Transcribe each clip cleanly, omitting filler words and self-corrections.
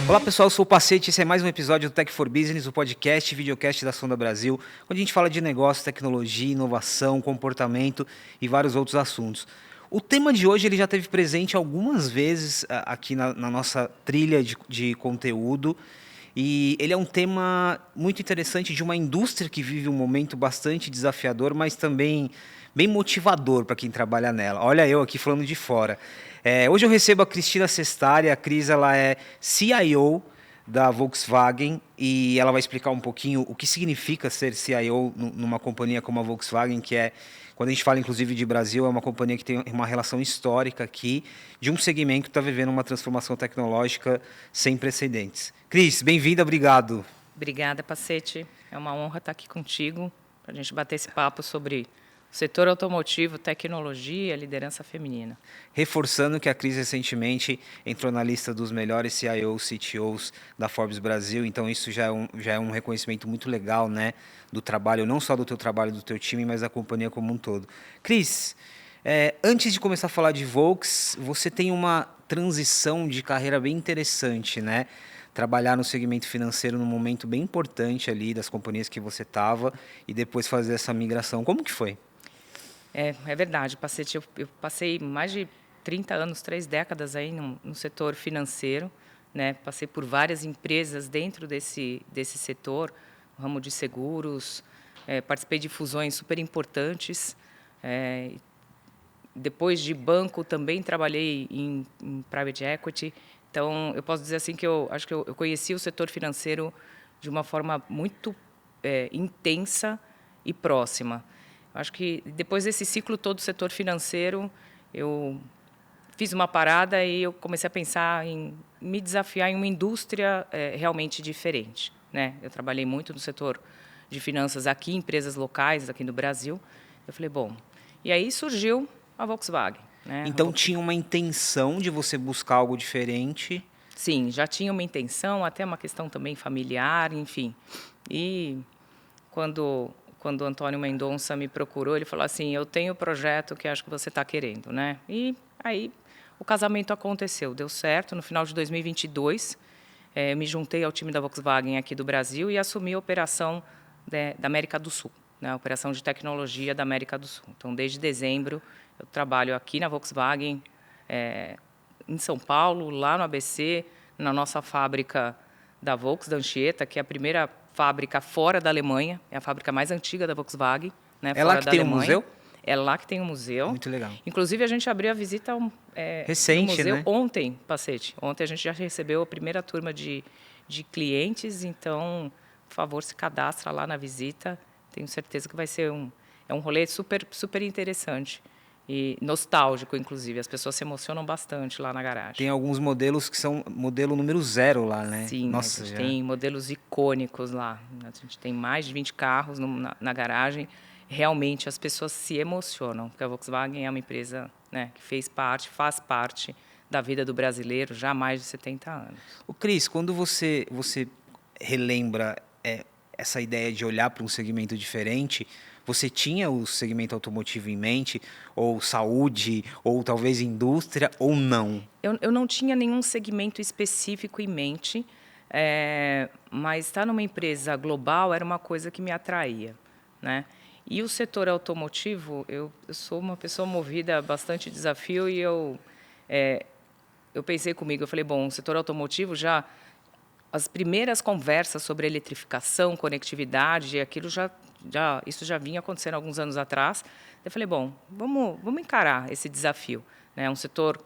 Olá pessoal, eu sou o Pacete, esse é mais um episódio do Tech for Business, o podcast e videocast da Sonda Brasil, onde a gente fala de negócio, tecnologia, inovação, comportamento e vários outros assuntos. O tema de hoje ele já esteve presente algumas vezes aqui na nossa trilha de conteúdo e ele é um tema muito interessante de uma indústria que vive um momento bastante desafiador, mas também bem motivador para quem trabalha nela. Olha eu aqui falando de fora. Hoje eu recebo a Cristina Sestari. A Cris ela é CIO da Volkswagen e ela vai explicar um pouquinho o que significa ser CIO numa companhia como a Volkswagen, que é, quando a gente fala inclusive de Brasil, é uma companhia que tem uma relação histórica aqui, de um segmento que está vivendo uma transformação tecnológica sem precedentes. Cris, bem-vinda, obrigado. Obrigada, Pacete. É uma honra estar aqui contigo para a gente bater esse papo sobre o setor automotivo, tecnologia, liderança feminina. Reforçando que a Cris recentemente entrou na lista dos melhores CIOs, CTOs da Forbes Brasil, então isso já é um reconhecimento muito legal, né, do trabalho, não só do teu trabalho, do teu time, mas da companhia como um todo. Cris, antes de começar a falar de Volks, você tem uma transição de carreira bem interessante, né? Trabalhar no segmento financeiro num momento bem importante ali das companhias que você estava e depois fazer essa migração. Como que foi? É verdade, Pacete. Eu passei mais de 30 anos, 3 décadas aí no setor financeiro, né? Passei por várias empresas dentro desse setor, ramo de seguros, participei de fusões super importantes. Depois de banco, também trabalhei em private equity. Então, eu posso dizer assim que eu acho que eu conheci o setor financeiro de uma forma muito intensa e próxima. Eu acho que depois desse ciclo todo do setor financeiro, eu fiz uma parada e eu comecei a pensar em me desafiar em uma indústria realmente diferente, né? Eu trabalhei muito no setor de finanças aqui, em empresas locais aqui no Brasil. Eu falei, bom, e aí surgiu a Volkswagen, né? Então tinha uma intenção de você buscar algo diferente? Sim, já tinha uma intenção, até uma questão também familiar, enfim. E quando o Antônio Mendonça me procurou, ele falou assim, eu tenho o projeto que acho que você está querendo, né? E aí o casamento aconteceu, deu certo. No final de 2022, me juntei ao time da Volkswagen aqui do Brasil e assumi a operação da América do Sul, né? A operação de tecnologia da América do Sul. Então, desde dezembro, eu trabalho aqui na Volkswagen, em São Paulo, lá no ABC, na nossa fábrica da Volks, da Anchieta, que é a primeira fábrica fora da Alemanha, é a fábrica mais antiga da Volkswagen, né, É fora lá que da tem Alemanha. um museu? É lá que tem um museu. Muito legal. Inclusive, a gente abriu a visita do Recente, museu né? ontem, Pacete. Ontem a gente já recebeu a primeira turma de clientes, então, por favor, se cadastra lá na visita. Tenho certeza que vai ser um rolê super, super interessante. E nostálgico, inclusive. As pessoas se emocionam bastante lá na garagem. Tem alguns modelos que são modelo número 0 lá, né? Sim, Nossa, a gente já. tem modelos icônicos lá. A gente tem mais de 20 carros na garagem. Realmente, as pessoas se emocionam, porque a Volkswagen é uma empresa, né, que faz parte da vida do brasileiro já há mais de 70 anos. Ô, Cris, quando você relembra essa ideia de olhar para um segmento diferente, você tinha o segmento automotivo em mente, ou saúde, ou talvez indústria, ou não? Eu não tinha nenhum segmento específico em mente, mas estar numa empresa global era uma coisa que me atraía, né? E o setor automotivo, eu sou uma pessoa movida a bastante desafio e eu pensei comigo, eu falei, bom, o setor automotivo já as primeiras conversas sobre eletrificação, conectividade, aquilo isso já vinha acontecendo alguns anos atrás. Eu falei, bom, vamos encarar esse desafio, né? É um setor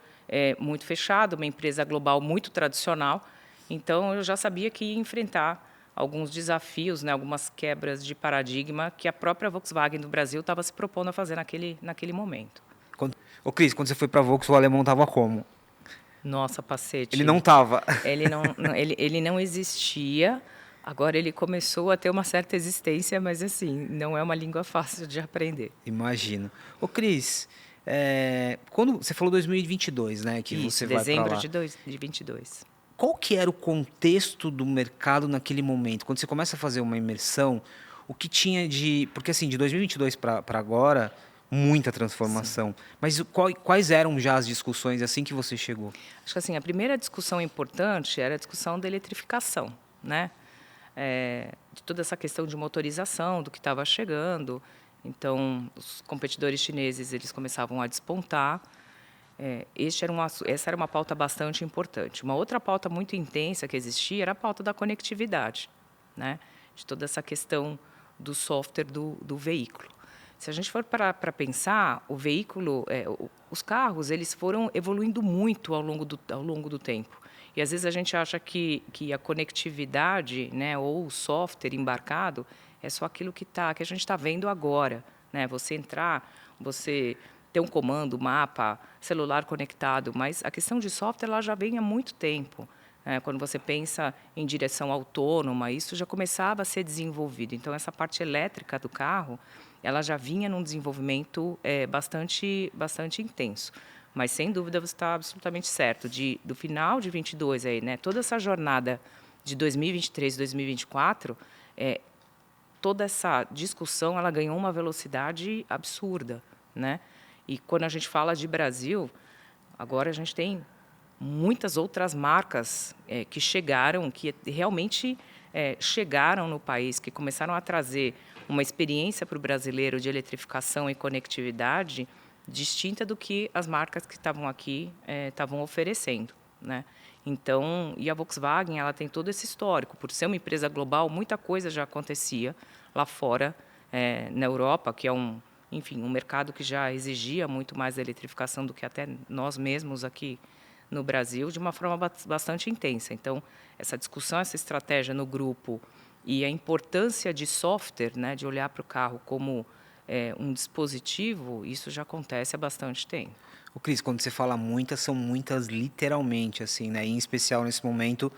muito fechado, uma empresa global muito tradicional, então eu já sabia que ia enfrentar alguns desafios, né, algumas quebras de paradigma que a própria Volkswagen do Brasil estava se propondo a fazer naquele momento. Ô, Cris, quando você foi para a Volks, o alemão estava como? Nossa, Pacete. Ele não estava. Ele não existia. Agora ele começou a ter uma certa existência, mas assim, não é uma língua fácil de aprender. Imagino. Ô, Cris, quando você falou 2022, né, que Isso, você vai para dezembro lá. de 2022. Qual que era o contexto do mercado naquele momento? Quando você começa a fazer uma imersão, o que tinha de... Porque assim, de 2022 para agora, Muita transformação. Mas quais eram já as discussões assim que você chegou? Acho que assim, a primeira discussão importante era a discussão da eletrificação, né? De toda essa questão de motorização, do que estava chegando. Então, os competidores chineses eles começavam a despontar. Essa era uma pauta bastante importante. Uma outra pauta muito intensa que existia era a pauta da conectividade, né? De toda essa questão do software do veículo. Se a gente for para pensar, o veículo, os carros, eles foram evoluindo muito ao longo do tempo. E às vezes a gente acha que a conectividade, né, ou o software embarcado é só aquilo que a gente está vendo agora, né? Você entrar, você ter um comando, mapa, celular conectado, mas a questão de software ela já vem há muito tempo. Quando você pensa em direção autônoma, isso já começava a ser desenvolvido. Então, essa parte elétrica do carro, ela já vinha num desenvolvimento bastante intenso. Mas, sem dúvida, você está absolutamente certo. Do final de 22, aí, né, toda essa jornada de 2023 e 2024, toda essa discussão ela ganhou uma velocidade absurda, né? E quando a gente fala de Brasil, agora a gente tem muitas outras marcas que chegaram, que realmente chegaram no país, que começaram a trazer uma experiência para o brasileiro de eletrificação e conectividade distinta do que as marcas que estavam aqui estavam oferecendo, né? Então, e a Volkswagen, ela tem todo esse histórico. Por ser uma empresa global, muita coisa já acontecia lá fora, na Europa, que é um mercado que já exigia muito mais a eletrificação do que até nós mesmos aqui no Brasil, de uma forma bastante intensa. Então, essa discussão, essa estratégia no grupo e a importância de software, né, de olhar para o carro como um dispositivo, isso já acontece há bastante tempo. O Cris, quando você fala muitas, são muitas literalmente, assim, né? Em especial nesse momento,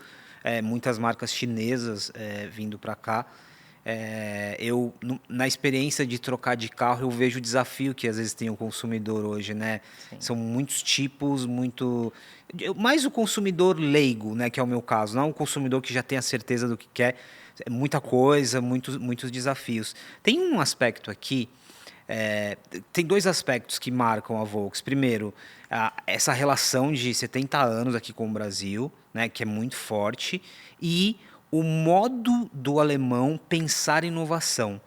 muitas marcas chinesas vindo para cá. Na experiência de trocar de carro, eu vejo o desafio que às vezes tem o consumidor hoje, né? Sim. São muitos tipos, mais o consumidor leigo, né? Que é o meu caso, não o consumidor que já tem a certeza do que quer. É muita coisa, muitos desafios. Tem um aspecto aqui. Tem dois aspectos que marcam a Volks. Primeiro, essa relação de 70 anos aqui com o Brasil, né, que é muito forte, e o modo do alemão pensar inovação,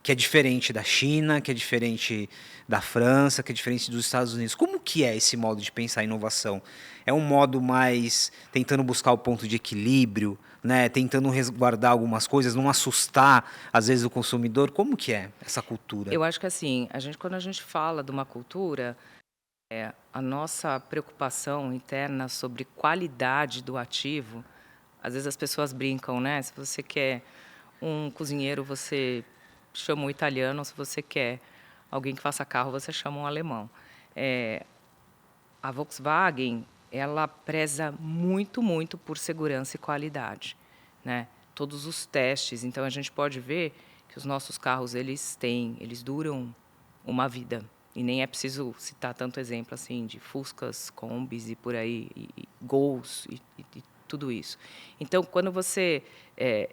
que é diferente da China, que é diferente da França, que é diferente dos Estados Unidos. Como que é esse modo de pensar inovação? É um modo mais tentando buscar o ponto de equilíbrio, né? Tentando resguardar algumas coisas, não assustar, às vezes, o consumidor? Como que é essa cultura? Eu acho que assim, quando a gente fala de uma cultura, a nossa preocupação interna sobre qualidade do ativo, às vezes as pessoas brincam, né? Se você quer um cozinheiro, você chama um italiano. Se você quer alguém que faça carro, você chama um alemão. A Volkswagen, ela preza muito, muito por segurança e qualidade, né? Todos os testes. Então, a gente pode ver que os nossos carros, eles duram uma vida. E nem é preciso citar tanto exemplo assim de Fuscas, Kombis e por aí, e Gols e tudo isso. Então, quando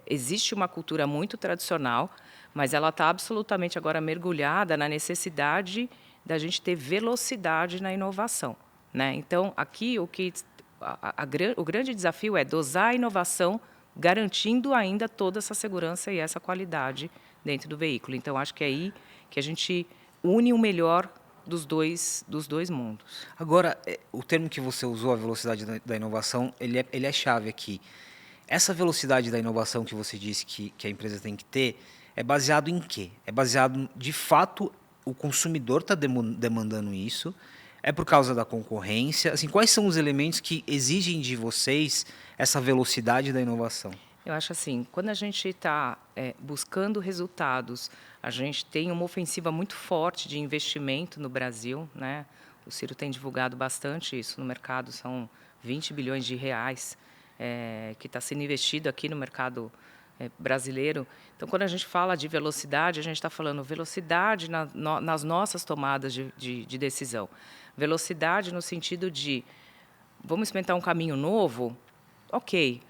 existe uma cultura muito tradicional, mas ela está absolutamente agora mergulhada na necessidade da gente ter velocidade na inovação, né? Então, aqui o grande desafio é dosar a inovação, garantindo ainda toda essa segurança e essa qualidade dentro do veículo. Então, acho que é aí que a gente une o melhor dos dois mundos. Agora, o termo que você usou, a velocidade da inovação, ele é chave aqui. Essa velocidade da inovação que você disse que a empresa tem que ter, é baseado em quê? É baseado, de fato, o consumidor está demandando isso? É por causa da concorrência? Assim, quais são os elementos que exigem de vocês essa velocidade da inovação? Eu acho assim, quando a gente está buscando resultados, a gente tem uma ofensiva muito forte de investimento no Brasil, né? O Ciro tem divulgado bastante isso no mercado, são 20 bilhões de reais que está sendo investido aqui no mercado brasileiro. Então, quando a gente fala de velocidade, a gente está falando velocidade nas nossas tomadas de decisão. Velocidade no sentido de, vamos experimentar um caminho novo? Ok.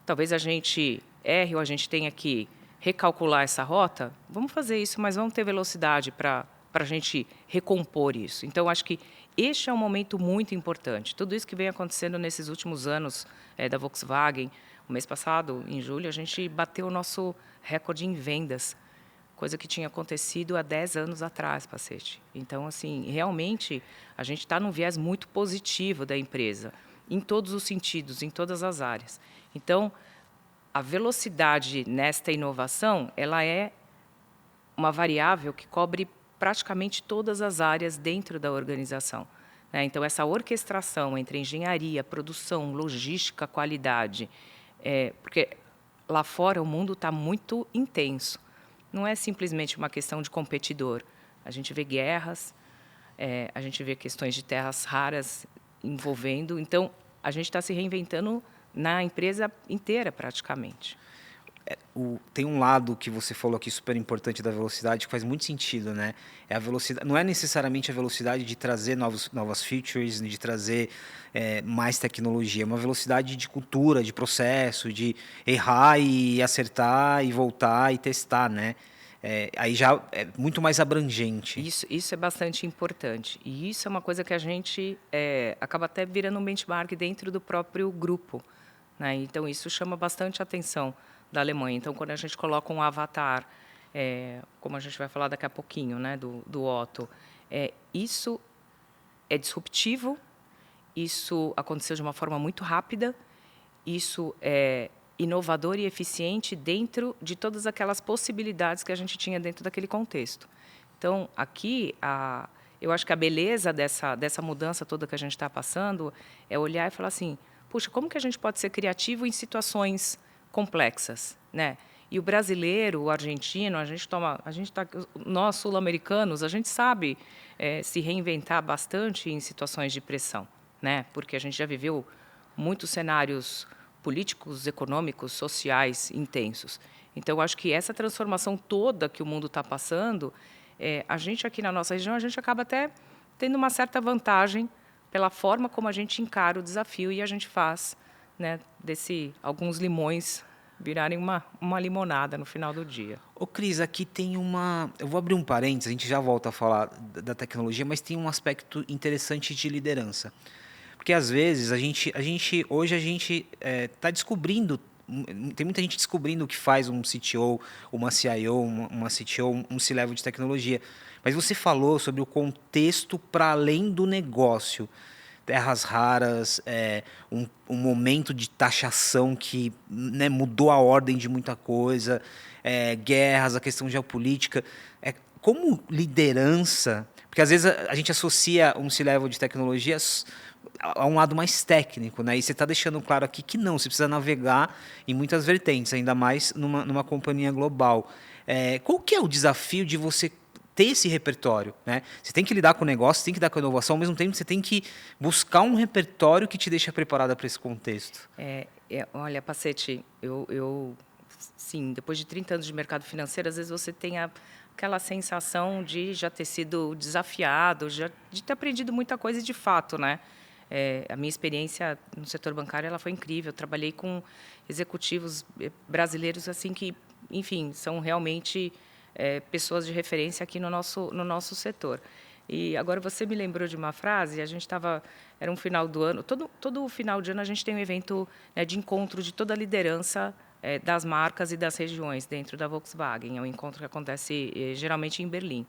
Talvez a gente erre ou a gente tenha que recalcular essa rota. Vamos fazer isso, mas vamos ter velocidade para para a gente recompor isso. Então, acho que este é um momento muito importante. Tudo isso que vem acontecendo nesses últimos anos da Volkswagen, o mês passado, em julho, a gente bateu o nosso recorde em vendas, coisa que tinha acontecido há 10 anos atrás, Pacete. Então, assim, realmente, a gente está num viés muito positivo da empresa, em todos os sentidos, em todas as áreas. Então, a velocidade nesta inovação, ela é uma variável que cobre praticamente todas as áreas dentro da organização. Então, essa orquestração entre engenharia, produção, logística, qualidade, porque lá fora o mundo está muito intenso. Não é simplesmente uma questão de competidor. A gente vê guerras, a gente vê questões de terras raras envolvendo. Então, a gente está se reinventando na empresa inteira, praticamente. Tem um lado que você falou aqui super importante da velocidade que faz muito sentido, né? É a velocidade, não é necessariamente a velocidade de trazer novas features, de trazer mais tecnologia, é uma velocidade de cultura, de processo, de errar e acertar e voltar e testar, né? Aí já é muito mais abrangente. Isso é bastante importante. E isso é uma coisa que a gente acaba até virando um benchmark dentro do próprio grupo, né? Então, isso chama bastante atenção da Alemanha. Então, quando a gente coloca um avatar, como a gente vai falar daqui a pouquinho, né, do Otto, isso é disruptivo, isso aconteceu de uma forma muito rápida, isso é inovador e eficiente dentro de todas aquelas possibilidades que a gente tinha dentro daquele contexto. Então, aqui, eu acho que a beleza dessa mudança toda que a gente está passando é olhar e falar assim, puxa, como que a gente pode ser criativo em situações complexas, né? E o brasileiro, o argentino, nós sul-americanos, a gente sabe se reinventar bastante em situações de pressão, né? Porque a gente já viveu muitos cenários políticos, econômicos, sociais intensos. Então, eu acho que essa transformação toda que o mundo está passando, a gente aqui na nossa região, a gente acaba até tendo uma certa vantagem pela forma como a gente encara o desafio e a gente faz, né, alguns limões virarem uma limonada no final do dia. Ô Cris, aqui tem uma... Eu vou abrir um parênteses, a gente já volta a falar da tecnologia, mas tem um aspecto interessante de liderança. Porque, às vezes, hoje a gente está descobrindo, tem muita gente descobrindo o que faz um CTO, uma CIO, uma CTO, um C-level de tecnologia. Mas você falou sobre o contexto para além do negócio. Terras raras, um momento de taxação que, né, mudou a ordem de muita coisa, guerras, a questão geopolítica. Como liderança, porque às vezes a gente associa um C-level de tecnologias a um lado mais técnico, né? E você está deixando claro aqui que não, você precisa navegar em muitas vertentes, ainda mais numa companhia global. Qual que é o desafio de você ter esse repertório, né? Você tem que lidar com o negócio, você tem que lidar com a inovação, ao mesmo tempo você tem que buscar um repertório que te deixa preparada para esse contexto. Olha, Pacete, sim, depois de 30 anos de mercado financeiro, às vezes você tem aquela sensação de já ter sido desafiado, de ter aprendido muita coisa de fato, né? A minha experiência no setor bancário ela foi incrível. Eu trabalhei com executivos brasileiros assim que, enfim, são realmente pessoas de referência aqui no nosso setor. E agora você me lembrou de uma frase, era um final do ano, todo final de ano a gente tem um evento, né, de encontro de toda a liderança das marcas e das regiões dentro da Volkswagen. É um encontro que acontece geralmente em Berlim.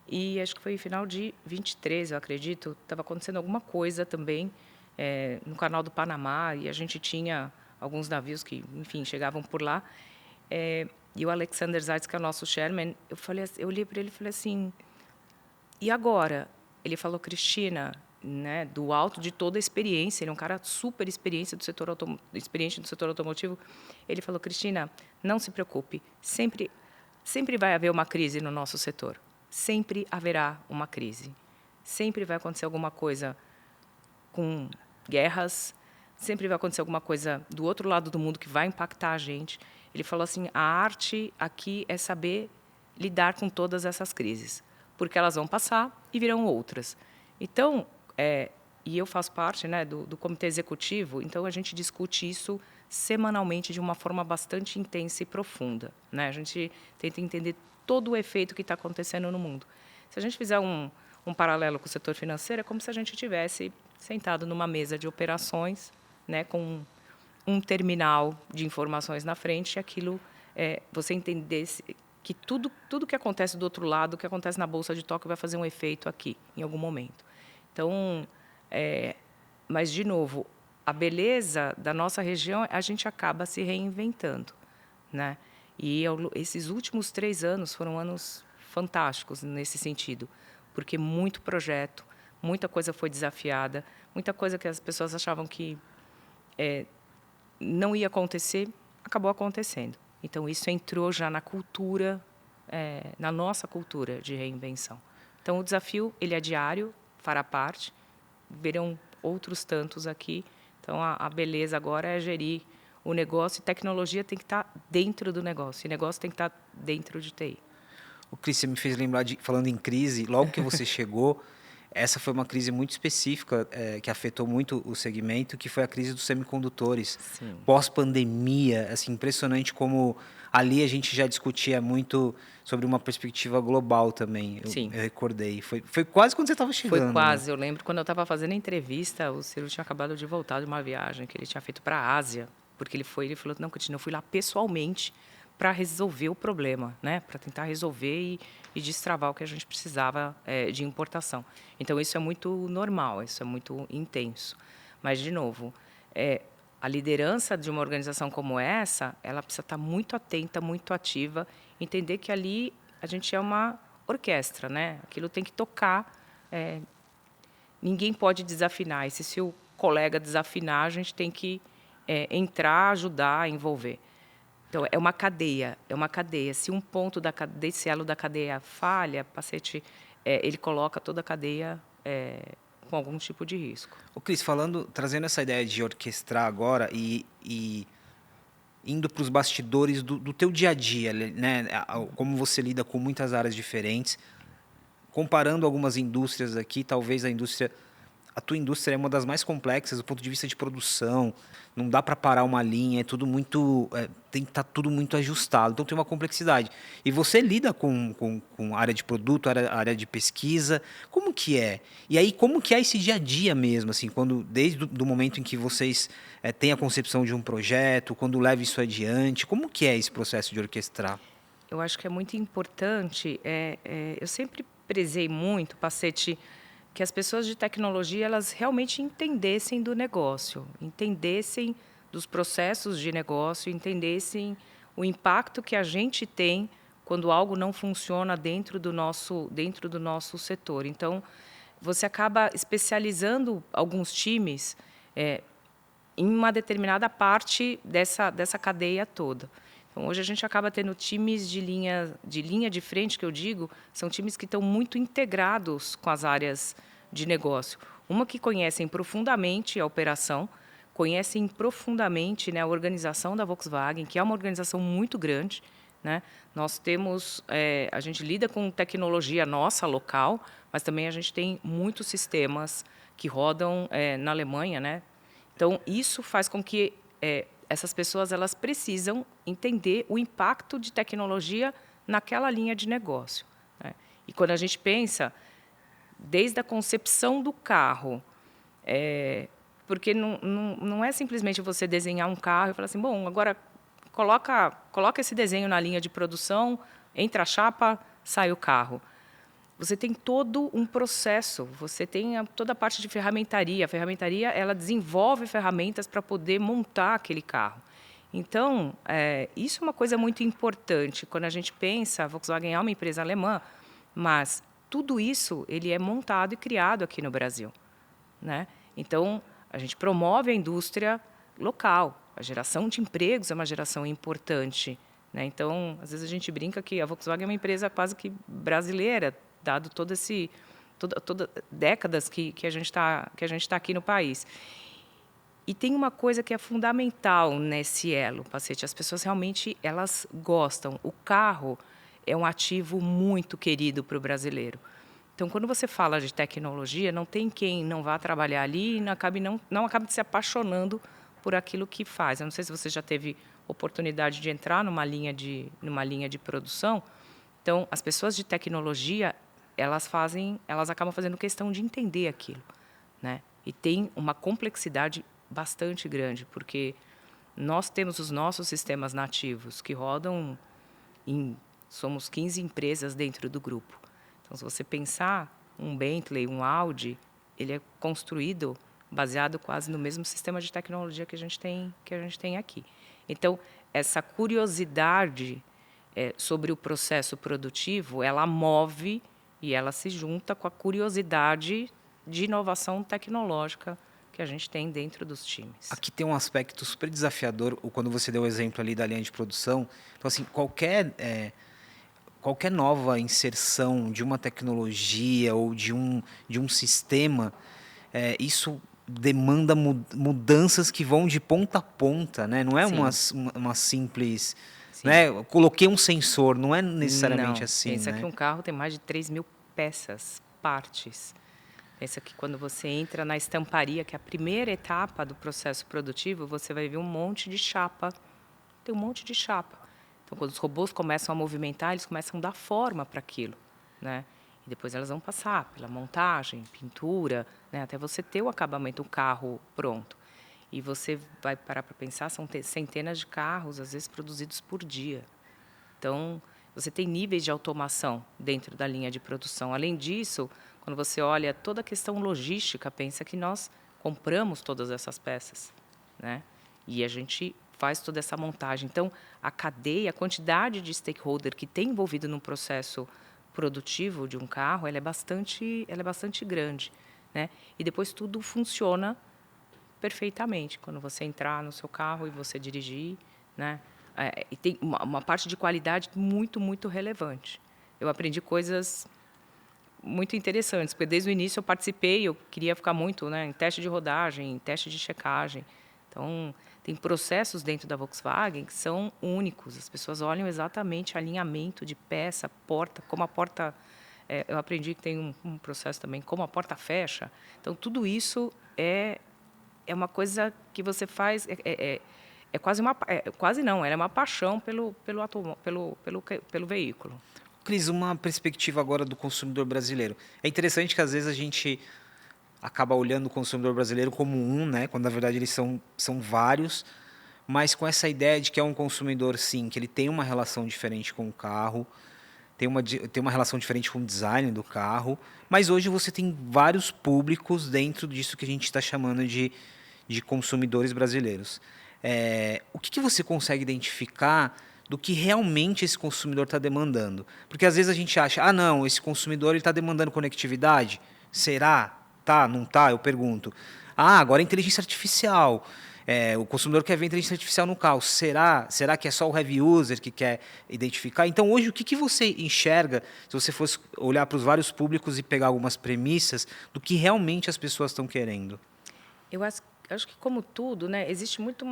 E acho que foi final de 23, eu acredito, estava acontecendo alguma coisa também no canal do Panamá, e a gente tinha alguns navios que, enfim, chegavam por lá. E o Alexander Zeitz, que é o nosso chairman, eu olhei para ele e falei assim, e agora? Ele falou, Cristina, né, do alto de toda a experiência, ele é um cara super experiente do setor automotivo, ele falou, Cristina, não se preocupe, sempre vai haver uma crise no nosso setor, sempre haverá uma crise, sempre vai acontecer alguma coisa com guerras, sempre vai acontecer alguma coisa do outro lado do mundo que vai impactar a gente. Ele falou assim, a arte aqui é saber lidar com todas essas crises, porque elas vão passar e virão outras. Então, e eu faço parte, né, do comitê executivo, então a gente discute isso semanalmente de uma forma bastante intensa e profunda, né? A gente tenta entender todo o efeito que está acontecendo no mundo. Se a gente fizer um paralelo com o setor financeiro, é como se a gente estivesse sentado numa mesa de operações, né, com um terminal de informações na frente, e aquilo, você entendesse que tudo que acontece do outro lado, o que acontece na Bolsa de Tóquio, vai fazer um efeito aqui, em algum momento. Então, mas, de novo, a beleza da nossa região, a gente acaba se reinventando, né? E esses últimos 3 anos foram anos fantásticos nesse sentido, porque muito projeto, muita coisa foi desafiada, muita coisa que as pessoas achavam que não ia acontecer, acabou acontecendo. Então, isso entrou já na cultura, na nossa cultura de reinvenção. Então, o desafio, ele é diário, fará parte, verão outros tantos aqui. Então, a beleza agora é gerir o negócio, e tecnologia tem que estar dentro do negócio, e negócio tem que estar dentro de TI. O Cris, você me fez lembrar, falando em crise, logo que você chegou, essa foi uma crise muito específica que afetou muito o segmento, que foi a crise dos semicondutores. Sim. Pós-pandemia, assim, impressionante como ali a gente já discutia muito sobre uma perspectiva global também. Sim. Eu recordei. Foi quase quando você estava chegando. Foi quase. Né? Eu lembro quando eu estava fazendo a entrevista, o Ciro tinha acabado de voltar de uma viagem que ele tinha feito para a Ásia, porque ele falou, não, Cristina, eu fui lá pessoalmente para resolver o problema, né? Para tentar resolver e destravar o que a gente precisava de importação. Então, isso é muito normal, isso é muito intenso. Mas, de novo, a liderança de uma organização como essa, ela precisa estar muito atenta, muito ativa, entender que ali a gente é uma orquestra, né? Aquilo tem que tocar, ninguém pode desafinar. E se o colega desafinar, a gente tem que entrar, ajudar, envolver. Então, é uma cadeia, é uma cadeia. Se um ponto desse elo da cadeia falha, Pacete, ele coloca toda a cadeia com algum tipo de risco. O Cris, trazendo essa ideia de orquestrar agora e indo para os bastidores do teu dia a dia, né? Como você lida com muitas áreas diferentes, comparando algumas indústrias aqui, talvez a tua indústria é uma das mais complexas do ponto de vista de produção, não dá para parar uma linha, é tudo muito, tem que estar tudo muito ajustado, então tem uma complexidade. E você lida com área de produto, área de pesquisa, como que é? E aí, como que é esse dia a dia mesmo, assim, desde o momento em que vocês têm a concepção de um projeto, quando leva isso adiante, como que é esse processo de orquestrar? Eu acho que é muito importante, eu sempre prezei muito, Pacete, que as pessoas de tecnologia elas realmente entendessem do negócio, entendessem dos processos de negócio, entendessem o impacto que a gente tem quando algo não funciona dentro do nosso setor. Então, você acaba especializando alguns times em uma determinada parte dessa cadeia toda. Então, hoje a gente acaba tendo times de linha de frente, que eu digo, são times que estão muito integrados com as áreas de negócio. Uma que conhecem profundamente a operação, conhecem profundamente, né, a organização da Volkswagen, que é uma organização muito grande, né? Nós temos, a gente lida com tecnologia nossa, local, mas também a gente tem muitos sistemas que rodam na Alemanha, né? Então, isso faz com que essas pessoas elas precisam entender o impacto de tecnologia naquela linha de negócio, né? E quando a gente pensa, desde a concepção do carro, porque não é simplesmente você desenhar um carro e falar assim, bom, agora coloca esse desenho na linha de produção, entra a chapa, sai o carro. Você tem todo um processo, você tem toda a parte de ferramentaria. A ferramentaria ela desenvolve ferramentas para poder montar aquele carro. Então, isso é uma coisa muito importante. Quando a gente pensa, a Volkswagen é uma empresa alemã, mas tudo isso ele é montado e criado aqui no Brasil, né? Então, a gente promove a indústria local. A geração de empregos é uma geração importante, né? Então, às vezes a gente brinca que a Volkswagen é uma empresa quase que brasileira, dado toda décadas que a gente tá aqui no país. E tem uma coisa que é fundamental nesse elo, Pacete. As pessoas realmente elas gostam. O carro é um ativo muito querido para o brasileiro. Então, quando você fala de tecnologia, não tem quem não vá trabalhar ali e não acabe se apaixonando por aquilo que faz. Eu não sei se você já teve oportunidade de entrar numa linha de produção. Então, as pessoas de tecnologia, elas acabam fazendo questão de entender aquilo, né? E tem uma complexidade bastante grande, porque nós temos os nossos sistemas nativos que rodam somos 15 empresas dentro do grupo. Então, se você pensar, um Bentley, um Audi, ele é construído baseado quase no mesmo sistema de tecnologia que a gente tem aqui. Então, essa curiosidade sobre o processo produtivo, ela move e ela se junta com a curiosidade de inovação tecnológica que a gente tem dentro dos times. Aqui tem um aspecto super desafiador, quando você deu o exemplo ali da linha de produção. Então, assim, qualquer nova inserção de uma tecnologia ou de um sistema, isso demanda mudanças que vão de ponta a ponta, né? Não é uma simples... Né? Coloquei um sensor, não é necessariamente assim. Pensa né? que um carro tem mais de 3.000 peças, partes. Pensa que quando você entra na estamparia, que é a primeira etapa do processo produtivo, você vai ver um monte de chapa. Tem um monte de chapa. Então, quando os robôs começam a movimentar, eles começam a dar forma para aquilo, né? E depois elas vão passar pela montagem, pintura, né? Até você ter o acabamento, o carro pronto. E você vai parar para pensar, são centenas de carros, às vezes, produzidos por dia. Então, você tem níveis de automação dentro da linha de produção. Além disso, quando você olha toda a questão logística, pensa que nós compramos todas essas peças, né? E a gente faz toda essa montagem. Então, a cadeia, a quantidade de stakeholder que tem envolvido no processo produtivo de um carro, ela é bastante grande, né? E depois tudo funciona perfeitamente quando você entrar no seu carro e você dirigir, né? E tem uma parte de qualidade muito, muito relevante. Eu aprendi coisas muito interessantes, porque desde o início eu participei, eu queria ficar muito, né, em teste de rodagem, em teste de checagem. Então, tem processos dentro da Volkswagen que são únicos. As pessoas olham exatamente alinhamento de peça, porta, como a porta... eu aprendi que tem um processo também, como a porta fecha. Então, tudo isso é uma coisa que você faz... É quase uma... quase não, ela é uma paixão pelo veículo. Cris, uma perspectiva agora do consumidor brasileiro. É interessante que às vezes a gente acaba olhando o consumidor brasileiro como um, né, quando na verdade eles são vários, mas com essa ideia de que é um consumidor, sim, que ele tem uma relação diferente com o carro, tem uma relação diferente com o design do carro, mas hoje você tem vários públicos dentro disso que a gente está chamando de consumidores brasileiros. O que você consegue identificar do que realmente esse consumidor está demandando? Porque às vezes a gente acha, não, esse consumidor está demandando conectividade. Será? Tá, não tá? Eu pergunto. Agora é inteligência artificial. O consumidor quer ver inteligência artificial no carro. Será que é só o heavy user que quer identificar? Então, hoje, o que você enxerga, se você fosse olhar para os vários públicos e pegar algumas premissas, do que realmente as pessoas estão querendo? Eu acho que, como tudo, né, existe muito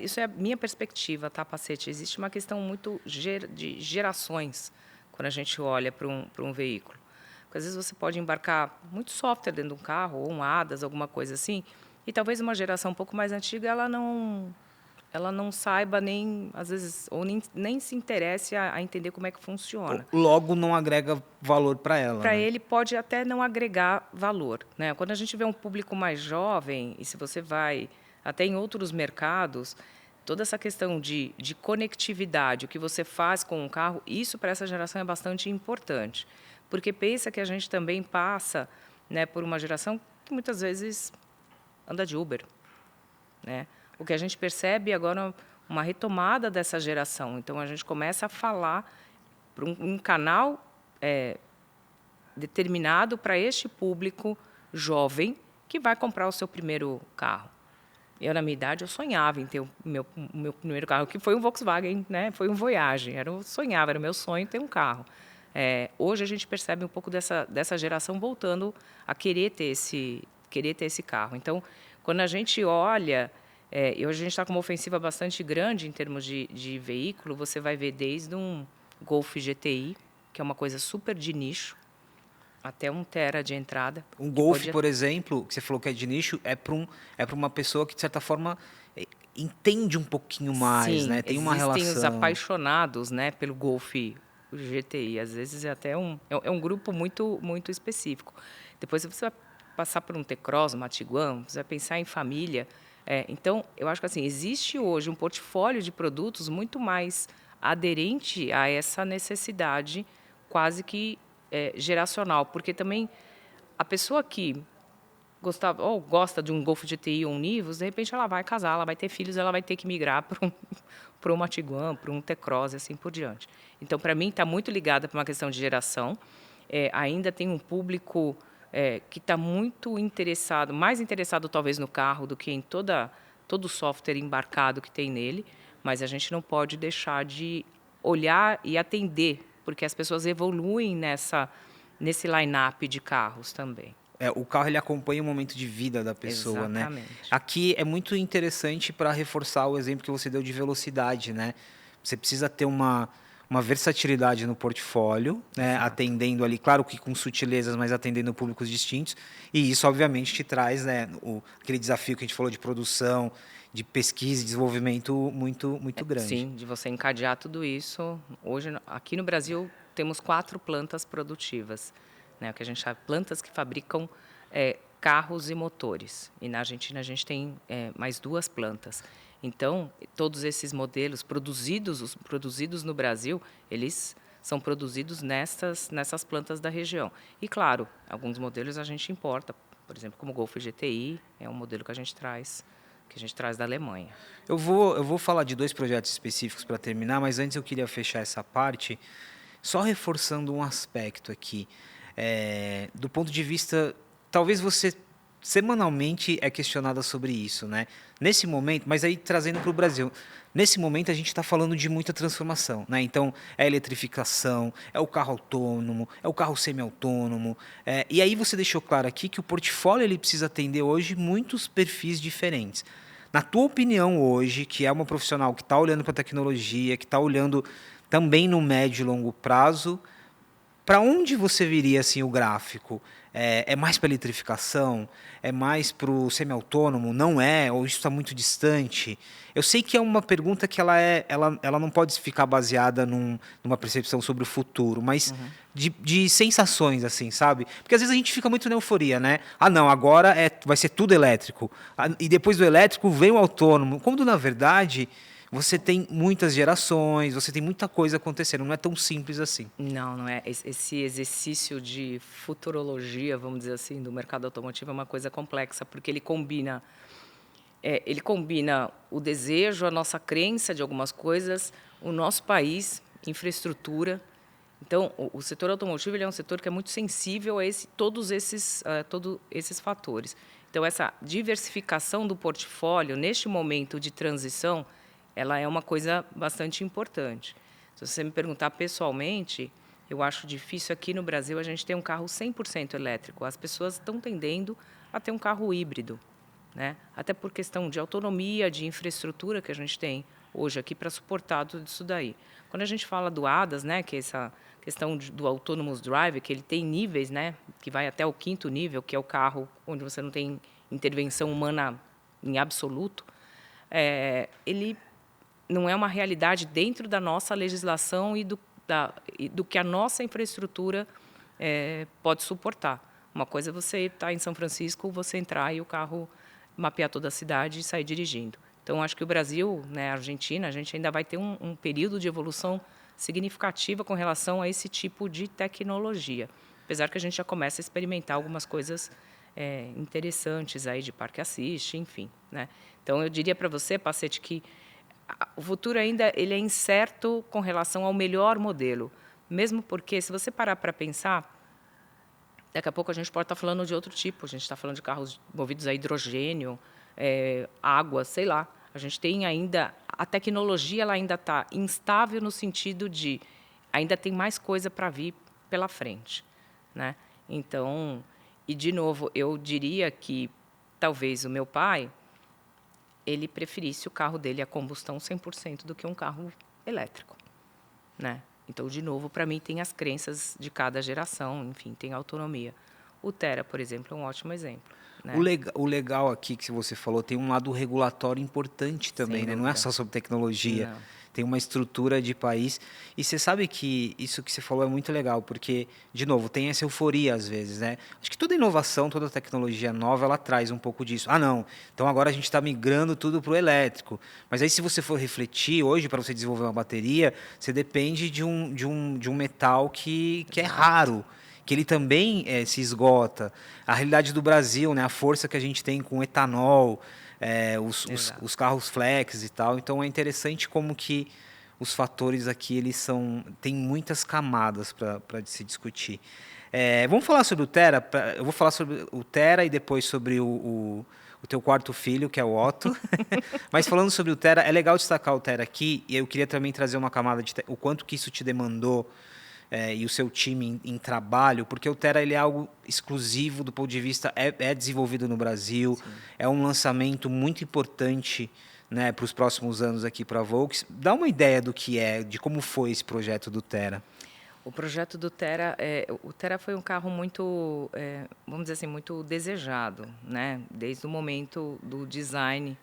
isso é a minha perspectiva, tá, Pacete? Existe uma questão muito de gerações quando a gente olha para um veículo. Porque, às vezes, você pode embarcar muito software dentro de um carro, ou um ADAS, alguma coisa assim, e talvez uma geração um pouco mais antiga ela não saiba nem, às vezes, ou nem se interesse a entender como é que funciona. Logo, não agrega valor para ela. Para ele, pode até não agregar valor, né? Quando a gente vê um público mais jovem, e se você vai até em outros mercados, toda essa questão de conectividade, o que você faz com o carro, isso para essa geração é bastante importante. Porque pensa que a gente também passa, né, por uma geração que muitas vezes anda de Uber, né? O que a gente percebe agora uma retomada dessa geração. Então, a gente começa a falar para um canal determinado para este público jovem que vai comprar o seu primeiro carro. Eu, na minha idade, eu sonhava em ter o meu primeiro carro, que foi um Volkswagen, né? Foi um Voyage. Era o meu sonho ter um carro. Hoje a gente percebe um pouco dessa geração voltando a querer ter esse carro. Então, quando a gente olha, e hoje a gente está com uma ofensiva bastante grande em termos de veículo, você vai ver desde um Golf GTI, que é uma coisa super de nicho, até 1 tera de entrada. Um Golf, por exemplo, que você falou que é de nicho, é para uma pessoa que, de certa forma, entende um pouquinho mais, sim, né? Tem uma relação. Existem os apaixonados, né, pelo Golf GTI. Às vezes é até um grupo muito, muito específico. Depois você vai passar por um T-Cross, uma Tiguan, você vai pensar em família. Então, eu acho que assim, existe hoje um portfólio de produtos muito mais aderente a essa necessidade quase que geracional, porque também a pessoa que gosta de um Golf GTI ou um Nivus, de repente ela vai casar, ela vai ter filhos, ela vai ter que migrar para uma Tiguan, para um T-Cross e assim por diante. Então, para mim, está muito ligada para uma questão de geração. Ainda tem um público que está muito interessado, mais interessado talvez no carro do que em todo o software embarcado que tem nele, mas a gente não pode deixar de olhar e atender, porque as pessoas evoluem nesse line-up de carros também. O carro ele acompanha o momento de vida da pessoa, né? Exatamente. Aqui é muito interessante para reforçar o exemplo que você deu de velocidade, né? Você precisa ter uma versatilidade no portfólio, né? Atendendo ali, claro que com sutilezas, mas atendendo públicos distintos. E isso, obviamente, te traz, né, aquele desafio que a gente falou de produção, de pesquisa e desenvolvimento muito, muito grande. Sim, de você encadear tudo isso. Hoje, aqui no Brasil, temos 4 plantas produtivas, né, o que a gente chama plantas que fabricam carros e motores. E na Argentina a gente tem mais 2 plantas. Então, todos esses modelos os produzidos no Brasil, eles são produzidos nessas plantas da região. E, claro, alguns modelos a gente importa, por exemplo, como o Golf GTI, é um modelo que a gente traz da Alemanha. Eu vou falar de 2 projetos específicos para terminar, mas antes eu queria fechar essa parte só reforçando um aspecto aqui. Do ponto de vista, talvez você semanalmente é questionada sobre isso, né? Nesse momento, mas aí trazendo para o Brasil, nesse momento a gente está falando de muita transformação, né? Então é a eletrificação, é o carro autônomo, é o carro semi-autônomo, e aí você deixou claro aqui que o portfólio ele precisa atender hoje muitos perfis diferentes. Na tua opinião hoje, que é uma profissional que está olhando para a tecnologia, que está olhando também no médio e longo prazo, para onde você viria assim o gráfico? É mais para eletrificação? É mais para o semi-autônomo? Não é? Ou isso está muito distante? Eu sei que é uma pergunta que ela não pode ficar baseada numa percepção sobre o futuro, mas de sensações, assim, sabe? Porque às vezes a gente fica muito na euforia, né? Ah, não, agora vai ser tudo elétrico. E depois do elétrico vem o autônomo. Quando, na verdade, você tem muitas gerações, você tem muita coisa acontecendo, não é tão simples assim. Não é. Esse exercício de futurologia, vamos dizer assim, do mercado automotivo é uma coisa complexa, porque ele combina o desejo, a nossa crença de algumas coisas, o nosso país, infraestrutura. Então, o setor automotivo ele é um setor que é muito sensível a todos esses fatores. Então, essa diversificação do portfólio, neste momento de transição, ela é uma coisa bastante importante. Se você me perguntar pessoalmente, eu acho difícil aqui no Brasil a gente ter um carro 100% elétrico. As pessoas estão tendendo a ter um carro híbrido, né? Até por questão de autonomia, de infraestrutura que a gente tem hoje aqui para suportar tudo isso daí. Quando a gente fala do ADAS, né, que é essa questão do Autonomous Drive, que ele tem níveis, né, que vai até o 5º nível, que é o carro onde você não tem intervenção humana em absoluto, ele não é uma realidade dentro da nossa legislação e do que a nossa infraestrutura pode suportar. Uma coisa é você estar em São Francisco, você entrar e o carro mapear toda a cidade e sair dirigindo. Então, acho que o Brasil, né, a Argentina, a gente ainda vai ter um período de evolução significativa com relação a esse tipo de tecnologia. Apesar que a gente já começa a experimentar algumas coisas interessantes aí de parque assist, enfim, né? Então, eu diria para você, Pacete, que o futuro ainda ele é incerto com relação ao melhor modelo, mesmo porque, se você parar para pensar, daqui a pouco a gente pode estar falando de outro tipo, a gente está falando de carros movidos a hidrogênio, água, sei lá. A gente tem ainda, a tecnologia ela ainda está instável no sentido de ainda tem mais coisa para vir pela frente, né? Então, e de novo, eu diria que talvez o meu pai ele preferisse o carro dele a combustão 100% do que um carro elétrico, né? Então, de novo, para mim, tem as crenças de cada geração, enfim, tem autonomia. O Tera, por exemplo, é um ótimo exemplo, né? O legal aqui que você falou tem um lado regulatório importante também, né? Não é só sobre tecnologia. Não. tem uma estrutura de país. E você sabe que isso que você falou é muito legal, porque, de novo, tem essa euforia às vezes, né? Acho que toda inovação, toda tecnologia nova, ela traz um pouco disso. Ah, não, então agora a gente está migrando tudo para o elétrico. Mas aí, se você for refletir, hoje, para você desenvolver uma bateria, você depende de um metal que é raro, que ele também se esgota. A realidade do Brasil, né, a força que a gente tem com etanol, os carros flex e tal. Então é interessante como que os fatores aqui têm muitas camadas para se discutir. Vamos falar sobre o Tera? Eu vou falar sobre o Tera e depois sobre o teu quarto filho, que é o Otto. Mas falando sobre o Tera, é legal destacar o Tera aqui, e eu queria também trazer uma camada de o quanto que isso te demandou e o seu time em trabalho, porque o Tera ele é algo exclusivo do ponto de vista, é desenvolvido no Brasil, sim, é um lançamento muito importante, né, para os próximos anos aqui para a Volks. Dá uma ideia do que de como foi esse projeto do Tera. O projeto do Tera, o Tera foi um carro muito, vamos dizer assim, muito desejado, né? Desde o momento do design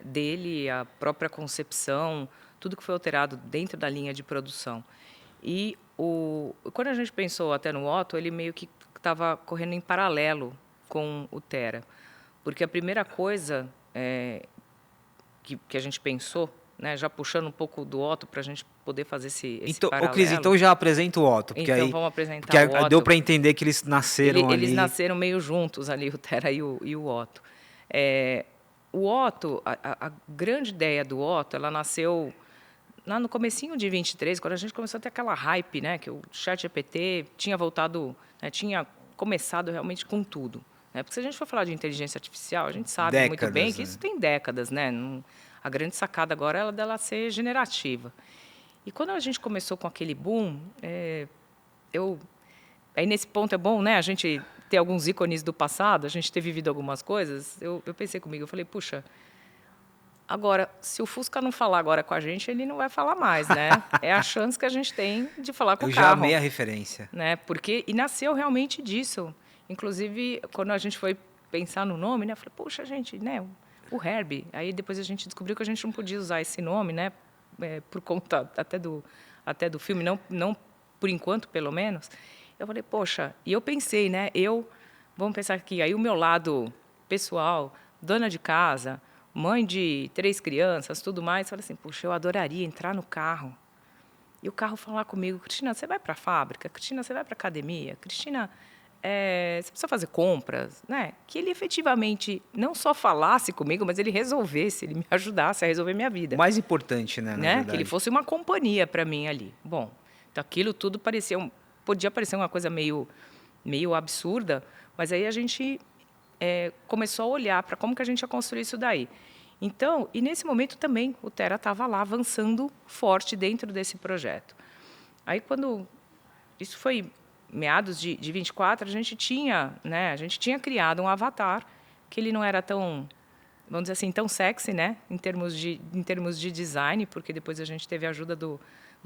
dele, a própria concepção, tudo que foi alterado dentro da linha de produção. E quando a gente pensou até no Otto, ele meio que estava correndo em paralelo com o Tera, porque a primeira coisa que a gente pensou, né, já puxando um pouco do Otto para a gente poder fazer esse então, paralelo. Cris, então já apresenta o Otto. Porque então aí, vamos apresentar porque o Otto. Deu para entender que eles nasceram ali. Eles nasceram meio juntos ali, o Tera e o Otto. O Otto, a grande ideia do Otto, ela nasceu lá no comecinho de 23, quando a gente começou a ter aquela hype, né, que o ChatGPT tinha voltado, né, tinha começado realmente com tudo. Né? Porque se a gente for falar de inteligência artificial, a gente sabe muito bem que isso tem décadas, né? A grande sacada agora é dela ser generativa. E quando a gente começou com aquele boom, aí nesse ponto é bom, né, a gente ter alguns ícones do passado, a gente ter vivido algumas coisas. Eu pensei comigo, eu falei, puxa, agora, se o Fusca não falar agora com a gente, ele não vai falar mais, né? É a chance que a gente tem de falar com o carro. Eu já amei a referência. Né? E nasceu realmente disso. Inclusive, quando a gente foi pensar no nome, né, eu falei, poxa, gente, né, o Herbie. Aí depois a gente descobriu que a gente não podia usar esse nome, né, por conta até do filme, não por enquanto, pelo menos. Eu falei, poxa, e eu pensei, né, vamos pensar aqui, aí o meu lado pessoal, dona de casa, mãe de 3 crianças, tudo mais, falei assim, puxa, eu adoraria entrar no carro e o carro falar comigo, Cristina, você vai para a fábrica? Cristina, você vai para a academia? Cristina, você precisa fazer compras? Né? Que ele efetivamente não só falasse comigo, mas ele resolvesse, ele me ajudasse a resolver minha vida. O mais importante, né, na verdade. Que ele fosse uma companhia para mim ali. Bom, então aquilo tudo podia parecer uma coisa meio absurda, mas aí a gente começou a olhar para como que a gente ia construir isso daí. Então, e nesse momento também o Tera estava lá avançando forte dentro desse projeto. Aí quando isso foi meados de 24, a gente tinha criado um avatar que ele não era tão, vamos dizer assim, tão sexy, né, em termos de design, porque depois a gente teve a ajuda do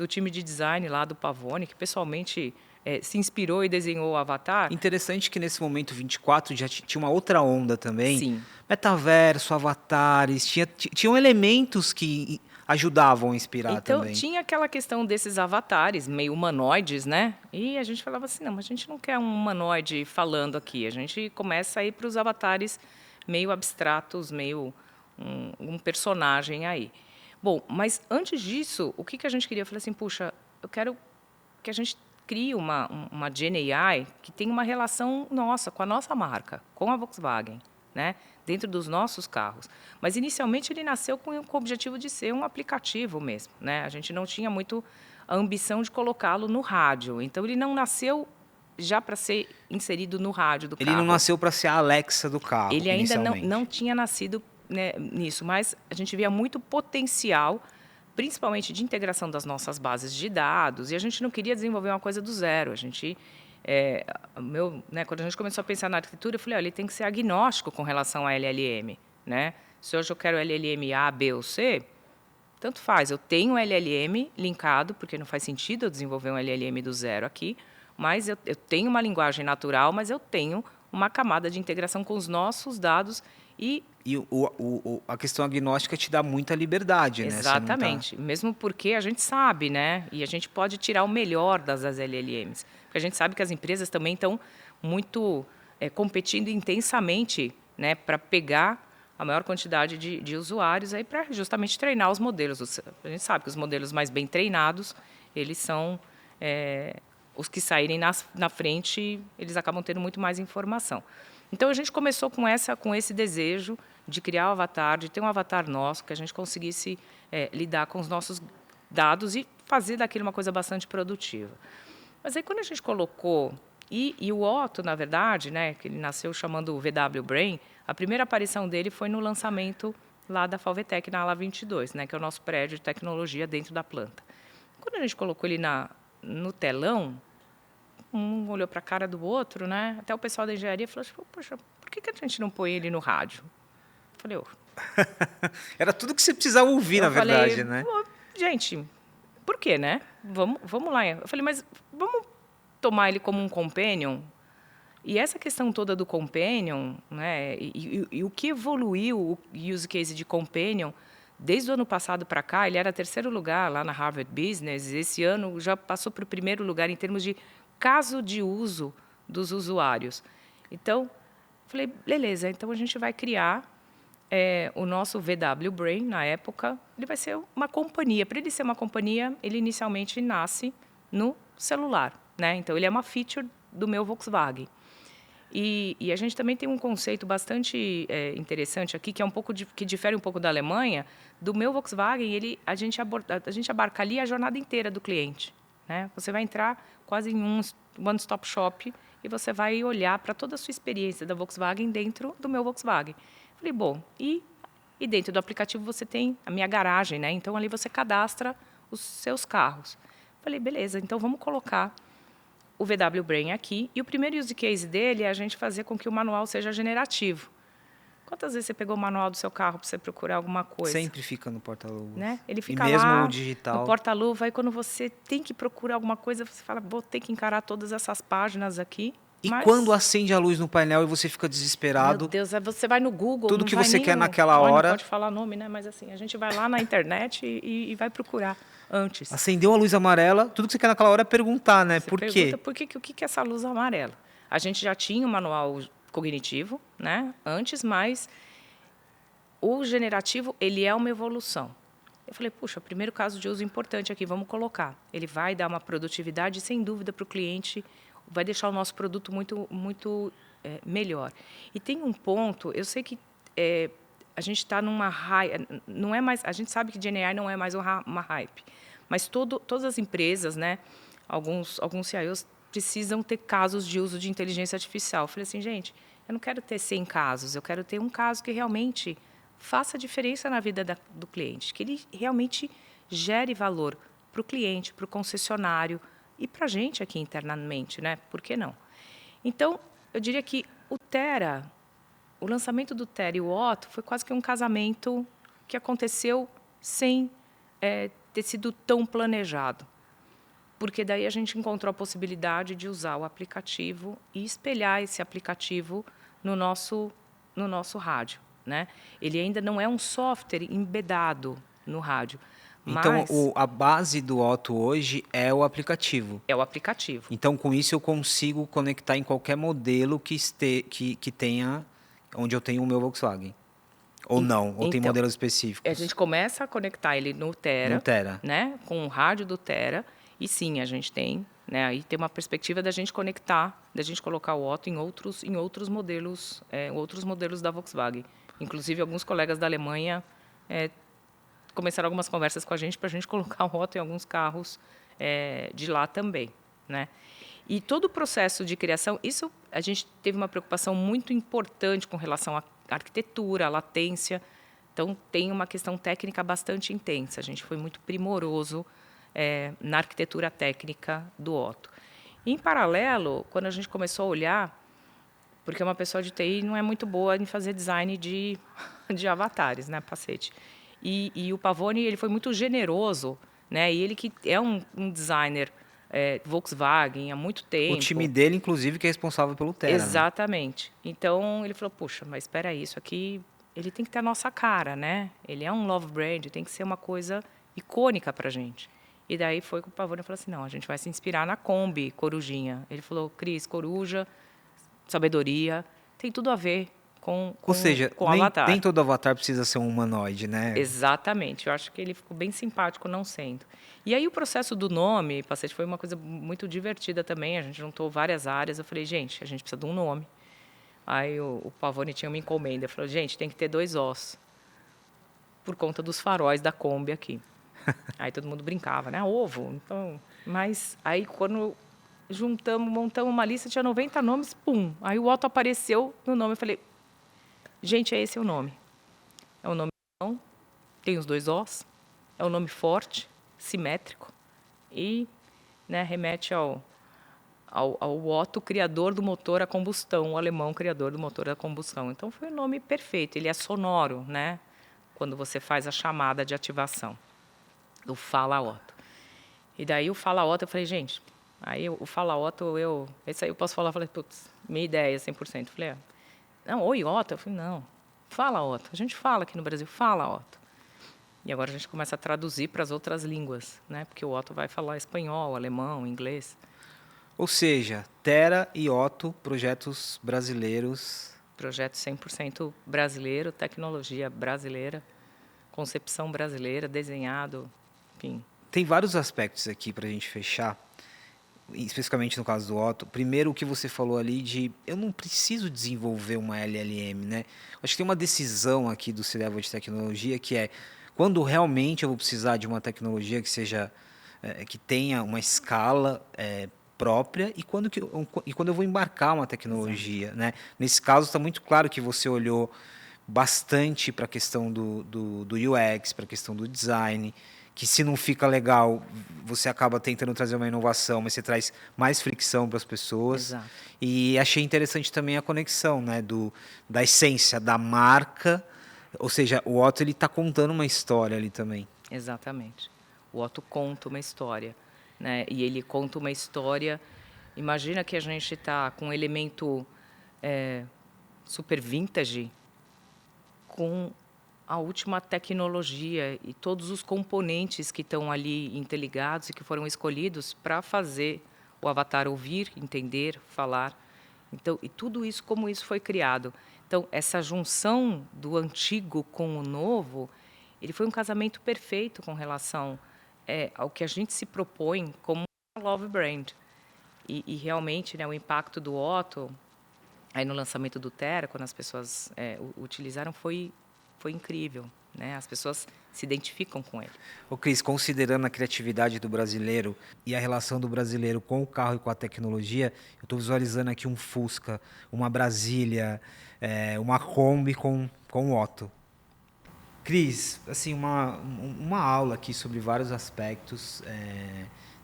time de design lá do Pavone, que pessoalmente se inspirou e desenhou o avatar. Interessante que nesse momento 24 já tinha uma outra onda também. Sim. Metaverso, avatares, tinham elementos que ajudavam a inspirar também. Então, tinha aquela questão desses avatares, meio humanoides, né? E a gente falava assim, não, mas a gente não quer um humanoide falando aqui. A gente começa a ir para os avatares meio abstratos, meio um personagem aí. Bom, mas antes disso, o que a gente queria? Eu falei assim, puxa, eu quero que a gente crie uma Gen AI que tenha uma relação nossa, com a nossa marca, com a Volkswagen, né? Dentro dos nossos carros. Mas, inicialmente, ele nasceu com o objetivo de ser um aplicativo mesmo. Né? A gente não tinha muito a ambição de colocá-lo no rádio. Então, ele não nasceu já para ser inserido no rádio do carro. Ele não nasceu para ser a Alexa do carro, ele ainda não tinha nascido, né, nisso, mas a gente via muito potencial, principalmente de integração das nossas bases de dados, e a gente não queria desenvolver uma coisa do zero. A gente... quando a gente começou a pensar na arquitetura, eu falei, ele tem que ser agnóstico com relação a LLM. Né? Se hoje eu quero LLM A, B ou C, tanto faz. Eu tenho um LLM linkado, porque não faz sentido eu desenvolver um LLM do zero aqui, mas eu tenho uma linguagem natural, mas eu tenho uma camada de integração com os nossos dados e E a questão agnóstica te dá muita liberdade, né? Você não tá... exatamente, mesmo porque a gente sabe, né? E a gente pode tirar o melhor das LLMs. Porque a gente sabe que as empresas também estão muito competindo intensamente, né, para pegar a maior quantidade de usuários aí para justamente treinar os modelos. A gente sabe que os modelos mais bem treinados, eles são os que saírem na frente, eles acabam tendo muito mais informação. Então, a gente começou com esse desejo de criar o avatar, de ter um avatar nosso, que a gente conseguisse lidar com os nossos dados e fazer daquilo uma coisa bastante produtiva. Mas aí, quando a gente colocou... E o Otto, na verdade, né, que ele nasceu chamando o VW Brain, a primeira aparição dele foi no lançamento lá da Falvetec, na ala 22, né, que é o nosso prédio de tecnologia dentro da planta. Quando a gente colocou ele no telão, um olhou para a cara do outro, né? Até o pessoal da engenharia falou assim, poxa, por que a gente não põe ele no rádio? Eu falei, Era tudo que você precisava ouvir, na verdade, né? Gente, por quê, né? Vamos lá. Eu falei, mas vamos tomar ele como um companion? E essa questão toda do companion, né? E o que evoluiu o use case de companion, desde o ano passado para cá, ele era terceiro lugar lá na Harvard Business, esse ano já passou para o primeiro lugar em termos de caso de uso dos usuários. Então, falei, beleza, então a gente vai criar o nosso VW Brain, na época, ele vai ser uma companhia. Para ele ser uma companhia, ele inicialmente nasce no celular, né? Então, ele é uma feature do meu Volkswagen. E a gente também tem um conceito bastante interessante aqui, que é que difere um pouco da Alemanha. Do meu Volkswagen, a gente abarca ali a jornada inteira do cliente, né? Você vai entrar quase em um one-stop shop e você vai olhar para toda a sua experiência da Volkswagen dentro do meu Volkswagen. Falei, bom, e dentro do aplicativo você tem a minha garagem, né? Então, ali você cadastra os seus carros. Falei, beleza, então vamos colocar o VW Brain aqui. E o primeiro use case dele é a gente fazer com que o manual seja generativo. Quantas vezes você pegou o manual do seu carro para você procurar alguma coisa? Sempre fica no porta-luvas. Né? Ele fica e mesmo lá o digital. No porta-luva, e quando você tem que procurar alguma coisa, você fala, vou ter que encarar todas essas páginas aqui. E quando acende a luz no painel e você fica desesperado... Meu Deus, você vai no Google... Tudo que você quer naquela hora... Não pode falar nome, né? Mas assim, a gente vai lá na internet e vai procurar antes. Acendeu a luz amarela, tudo que você quer naquela hora é perguntar, né? Por quê? O que é essa luz amarela? A gente já tinha um manual cognitivo, né? Antes, mas o generativo, ele é uma evolução. Eu falei, puxa, primeiro caso de uso importante aqui, vamos colocar. Ele vai dar uma produtividade, sem dúvida, para o cliente, vai deixar o nosso produto muito melhor. E tem um ponto, eu sei que a gente está numa hype, não é mais, a gente sabe que GenAI não é mais uma hype, mas todas as empresas, né, alguns CIOs precisam ter casos de uso de inteligência artificial. Eu falei assim, gente, eu não quero ter 100 casos, eu quero ter um caso que realmente faça diferença na vida do cliente, que ele realmente gere valor para o cliente, para o concessionário e para a gente aqui internamente, né? Por que não? Então, eu diria que o lançamento do Tera e o Otto foi quase que um casamento que aconteceu sem ter sido tão planejado. Porque daí a gente encontrou a possibilidade de usar o aplicativo e espelhar esse aplicativo no nosso rádio, né? Ele ainda não é um software embedado no rádio. Então, a base do Otto hoje é o aplicativo. É o aplicativo. Então, com isso, eu consigo conectar em qualquer modelo que tenha, onde eu tenho o meu Volkswagen. Ou não, ou tem modelos específicos. A gente começa a conectar ele no Tera, né? Com o rádio do Tera. E sim, a gente tem, né? Aí tem uma perspectiva da gente conectar, da gente colocar o Otto em outros modelos da Volkswagen. Inclusive, alguns colegas da Alemanha começaram algumas conversas com a gente para a gente colocar o Otto em alguns carros de lá também, né? E todo o processo de criação, isso a gente teve uma preocupação muito importante com relação à arquitetura, à latência. Então, tem uma questão técnica bastante intensa. A gente foi muito primoroso na arquitetura técnica do Otto. E, em paralelo, quando a gente começou a olhar, porque uma pessoa de TI não é muito boa em fazer design de avatares, né, Pacete? E o Pavone, ele foi muito generoso, né? E ele que é um designer Volkswagen há muito tempo. O time dele, inclusive, que é responsável pelo Tera. Exatamente. Né? Então, ele falou, puxa, mas espera aí, isso aqui, ele tem que ter a nossa cara, né? Ele é um love brand, tem que ser uma coisa icônica pra gente. E daí foi que o Pavone falou assim, não, a gente vai se inspirar na Kombi, Corujinha. Ele falou, Cris, coruja, sabedoria, tem tudo a ver com Ou seja, com Avatar. Nem todo avatar precisa ser um humanoide, né? Exatamente. Eu acho que ele ficou bem simpático não sendo. E aí o processo do nome, Pacete, foi uma coisa muito divertida também. A gente juntou várias áreas. Eu falei, gente, a gente precisa de um nome. Aí o Pavone tinha uma encomenda. Ele falou, gente, tem que ter 2 Os. Por conta dos faróis da Kombi aqui. Aí todo mundo brincava, né? Ovo. Então, mas aí quando montamos uma lista, tinha 90 nomes, pum. Aí o Otto apareceu no nome. Eu falei, gente, esse é o nome. É um nome bom, tem os 2 Os, é um nome forte, simétrico e, né, remete ao Otto, criador do motor a combustão, o alemão criador do motor a combustão. Então foi um nome perfeito, ele é sonoro, né? Quando você faz a chamada de ativação do Fala Otto. E daí o Fala Otto, eu falei, gente, aí o Fala Otto, esse aí eu posso falar, eu falei, putz, minha ideia 100%. Eu falei, não, oi Otto, eu falei, não, Fala Otto, a gente fala aqui no Brasil, Fala Otto. E agora a gente começa a traduzir para as outras línguas, né? Porque o Otto vai falar espanhol, alemão, inglês. Ou seja, Tera e Otto, projetos brasileiros. Projeto 100% brasileiro, tecnologia brasileira, concepção brasileira, desenhado, enfim. Tem vários aspectos aqui para a gente fechar, especificamente no caso do Otto. Primeiro, o que você falou ali de eu não preciso desenvolver uma LLM, né? Acho que tem uma decisão aqui do C-Level de tecnologia que é quando realmente eu vou precisar de uma tecnologia que seja que tenha uma escala própria e quando eu vou embarcar uma tecnologia, né? Nesse caso está muito claro que você olhou bastante para a questão do UX, para a questão do design, que se não fica legal, você acaba tentando trazer uma inovação, mas você traz mais fricção para as pessoas. Exato. E achei interessante também a conexão, né, da essência da marca, ou seja, o Otto ele está contando uma história ali também. Exatamente. O Otto conta uma história, né? E ele conta uma história. Imagina que a gente está com um elemento super vintage, com a última tecnologia e todos os componentes que estão ali interligados e que foram escolhidos para fazer o avatar ouvir, entender, falar. Então, e tudo isso, como isso foi criado. Então, essa junção do antigo com o novo, ele foi um casamento perfeito com relação ao que a gente se propõe como love brand. E realmente, né, o impacto do Otto, aí no lançamento do Tera, quando as pessoas utilizaram, foi incrível, né? As pessoas se identificam com ele. Ô Cris, considerando a criatividade do brasileiro e a relação do brasileiro com o carro e com a tecnologia, eu estou visualizando aqui um Fusca, uma Brasília, uma Kombi com o Otto. Cris, assim, uma aula aqui sobre vários aspectos,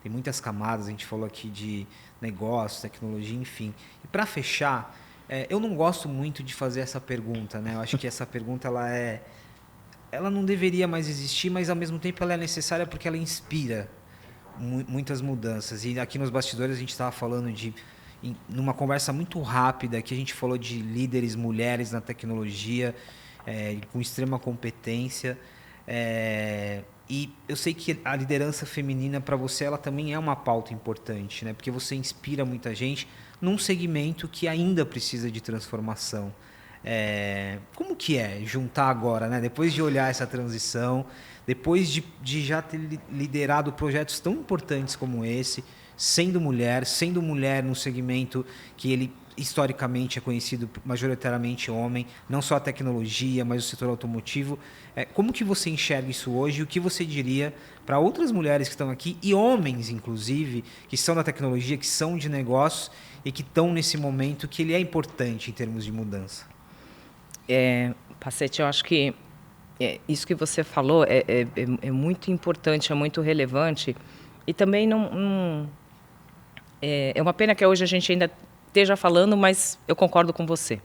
tem muitas camadas, a gente falou aqui de negócio, tecnologia, enfim. E para fechar, eu não gosto muito de fazer essa pergunta, né? Eu acho que essa pergunta ela não deveria mais existir, mas ao mesmo tempo ela é necessária porque ela inspira muitas mudanças. E aqui nos bastidores a gente estava falando numa conversa muito rápida, que a gente falou de líderes mulheres na tecnologia, com extrema competência. E eu sei que a liderança feminina para você ela também é uma pauta importante, né? Porque você inspira muita gente num segmento que ainda precisa de transformação. Como que é juntar agora, né? Depois de olhar essa transição, depois de já ter liderado projetos tão importantes como esse, sendo mulher num segmento que ele historicamente é conhecido majoritariamente homem, não só a tecnologia, mas o setor automotivo. Como que você enxerga isso hoje e o que você diria para outras mulheres que estão aqui e homens, inclusive, que são da tecnologia, que são de negócios e que estão nesse momento que ele é importante em termos de mudança? Pacete, eu acho que isso que você falou é muito importante, é muito relevante e também é uma pena que hoje a gente ainda esteja falando, mas eu concordo com você.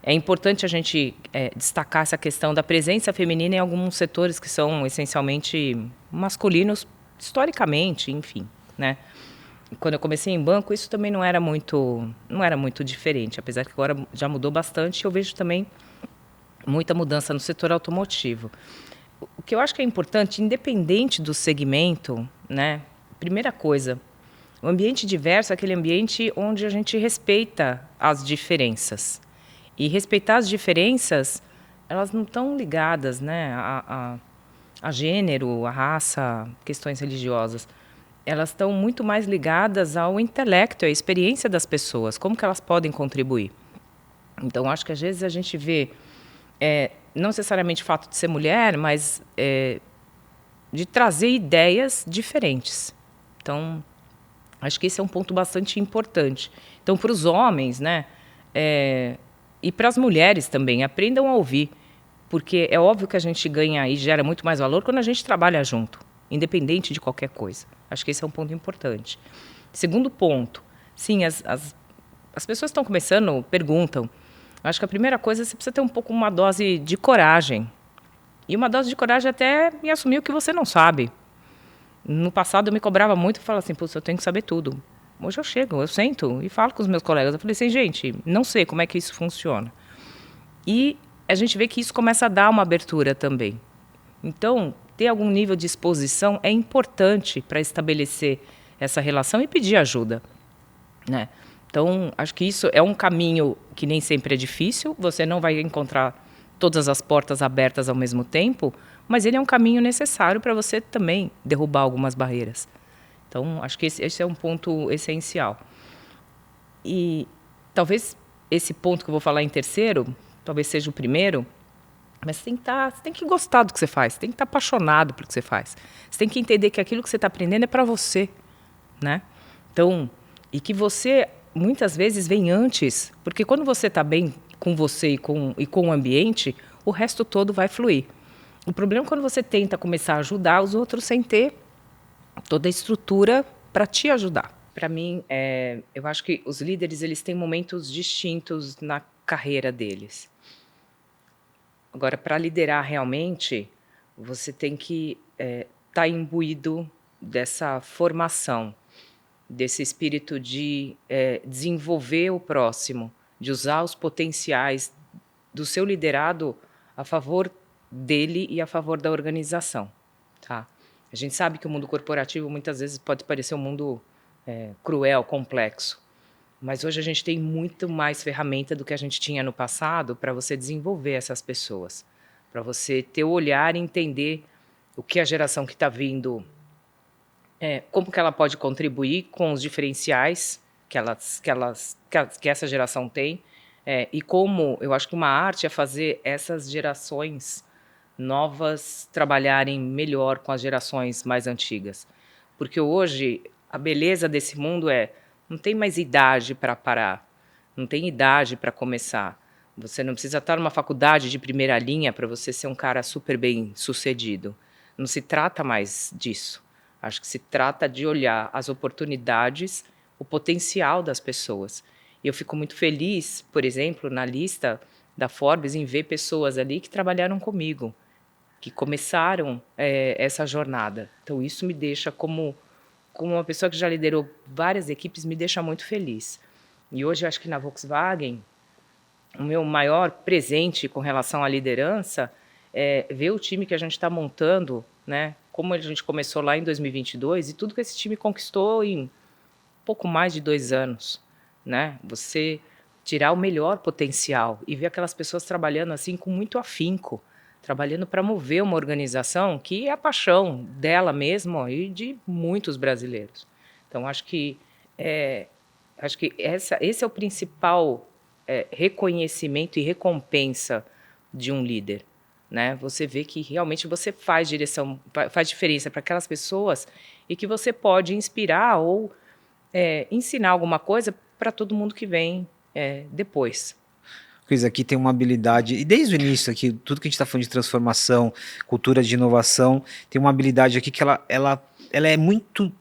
É importante a gente destacar essa questão da presença feminina em alguns setores que são essencialmente masculinos, historicamente, enfim, né? quando eu comecei em banco, isso também não era muito diferente, apesar que agora já mudou bastante. Eu vejo também muita mudança no setor automotivo. O que eu acho que é importante, independente do segmento, né? Primeira coisa, o ambiente diverso é aquele ambiente onde a gente respeita as diferenças. E respeitar as diferenças, elas não estão ligadas, né, a gênero, a raça, questões religiosas. Elas estão muito mais ligadas ao intelecto, à experiência das pessoas, como que elas podem contribuir. Então, acho que às vezes a gente vê, não necessariamente o fato de ser mulher, mas de trazer ideias diferentes. Então, acho que esse é um ponto bastante importante. Então, para os homens, né, e para as mulheres também, aprendam a ouvir, porque é óbvio que a gente ganha e gera muito mais valor quando a gente trabalha junto, independente de qualquer coisa. Acho que esse é um ponto importante. Segundo ponto, sim, as pessoas que estão começando perguntam. Acho que a primeira coisa, você precisa ter um pouco uma dose de coragem. E uma dose de coragem até em assumir o que você não sabe. No passado eu me cobrava muito e falava assim, putz, eu tenho que saber tudo. Hoje eu chego, eu sento e falo com os meus colegas. Eu falei assim, gente, não sei como é que isso funciona. E a gente vê que isso começa a dar uma abertura também. Então, ter algum nível de exposição é importante para estabelecer essa relação e pedir ajuda, né? Então, acho que isso é um caminho que nem sempre é difícil, você não vai encontrar todas as portas abertas ao mesmo tempo, mas ele é um caminho necessário para você também derrubar algumas barreiras. Então, acho que esse é um ponto essencial. E talvez esse ponto que eu vou falar em terceiro, talvez seja o primeiro, mas você tem que gostar do que você faz, você tem que estar apaixonado pelo que você faz. Você tem que entender que aquilo que você está aprendendo é para você, né? Então, e que você muitas vezes vem antes, porque quando você está bem com você e com o ambiente, o resto todo vai fluir. O problema é quando você tenta começar a ajudar os outros sem ter toda a estrutura para te ajudar. Para mim, eu acho que os líderes eles têm momentos distintos na carreira deles. Agora, para liderar realmente, você tem que estar imbuído dessa formação, desse espírito de desenvolver o próximo, de usar os potenciais do seu liderado a favor dele e a favor da organização. Tá? A gente sabe que o mundo corporativo muitas vezes pode parecer um mundo cruel, complexo, mas hoje a gente tem muito mais ferramenta do que a gente tinha no passado para você desenvolver essas pessoas, para você ter o olhar e entender o que a geração que está vindo, como que ela pode contribuir com os diferenciais que essa geração tem, e como eu acho que uma arte é fazer essas gerações novas trabalharem melhor com as gerações mais antigas. Porque hoje a beleza desse mundo não tem mais idade para parar, não tem idade para começar. Você não precisa estar numa faculdade de primeira linha para você ser um cara super bem sucedido. Não se trata mais disso. Acho que se trata de olhar as oportunidades, o potencial das pessoas. E eu fico muito feliz, por exemplo, na lista da Forbes, em ver pessoas ali que trabalharam comigo, que começaram essa jornada. Então, isso me deixa, como uma pessoa que já liderou várias equipes, me deixa muito feliz. E hoje, eu acho que na Volkswagen, o meu maior presente com relação à liderança é ver o time que a gente está montando, né? Como a gente começou lá em 2022 e tudo que esse time conquistou em pouco mais de 2 anos, né? Você tirar o melhor potencial e ver aquelas pessoas trabalhando assim com muito afinco, trabalhando para mover uma organização que é a paixão dela mesma e de muitos brasileiros. Então, acho que esse é o principal reconhecimento e recompensa de um líder, né? Você vê que realmente você faz diferença para aquelas pessoas e que você pode inspirar ou ensinar alguma coisa para todo mundo que vem depois. Cris, aqui tem uma habilidade, e desde o início aqui, tudo que a gente está falando de transformação, cultura de inovação, tem uma habilidade aqui que ela é muito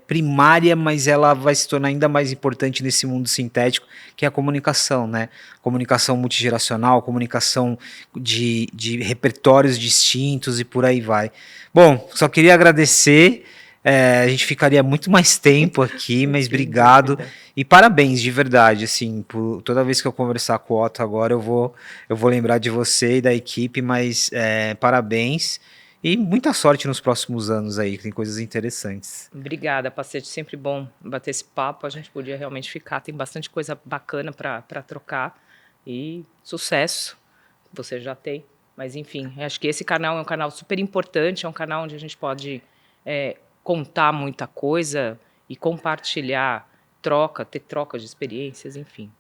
primária, mas ela vai se tornar ainda mais importante nesse mundo sintético, que é a comunicação, né? Comunicação multigeracional, comunicação de repertórios distintos e por aí vai. Bom, só queria agradecer. A gente ficaria muito mais tempo aqui, mas Sem obrigado. dúvida. E parabéns, de verdade, assim, toda vez que eu conversar com o Otto agora, eu vou lembrar de você e da equipe, mas parabéns e muita sorte nos próximos anos aí, que tem coisas interessantes. Obrigada, Pacete. Sempre bom bater esse papo. A gente podia realmente ficar. Tem bastante coisa bacana para trocar. E sucesso. Você já tem. Mas, enfim, acho que esse canal é um canal super importante. É um canal onde a gente pode contar muita coisa e compartilhar, ter troca de experiências, enfim.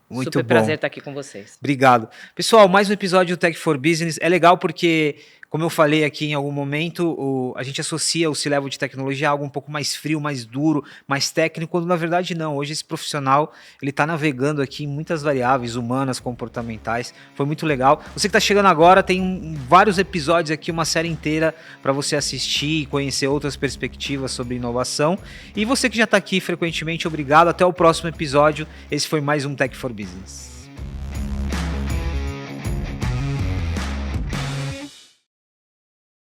Muito Super bom. prazer estar aqui com vocês. Obrigado. Pessoal, mais um episódio do Tech for Business. É legal porque, como eu falei aqui em algum momento, a gente associa o C-Level de tecnologia a algo um pouco mais frio, mais duro, mais técnico, quando na verdade não. Hoje esse profissional, ele está navegando aqui em muitas variáveis humanas, comportamentais. Foi muito legal. Você que está chegando agora, tem vários episódios aqui, uma série inteira para você assistir e conhecer outras perspectivas sobre inovação. E você que já está aqui frequentemente, obrigado. Até o próximo episódio. Esse foi mais um Tech for Business.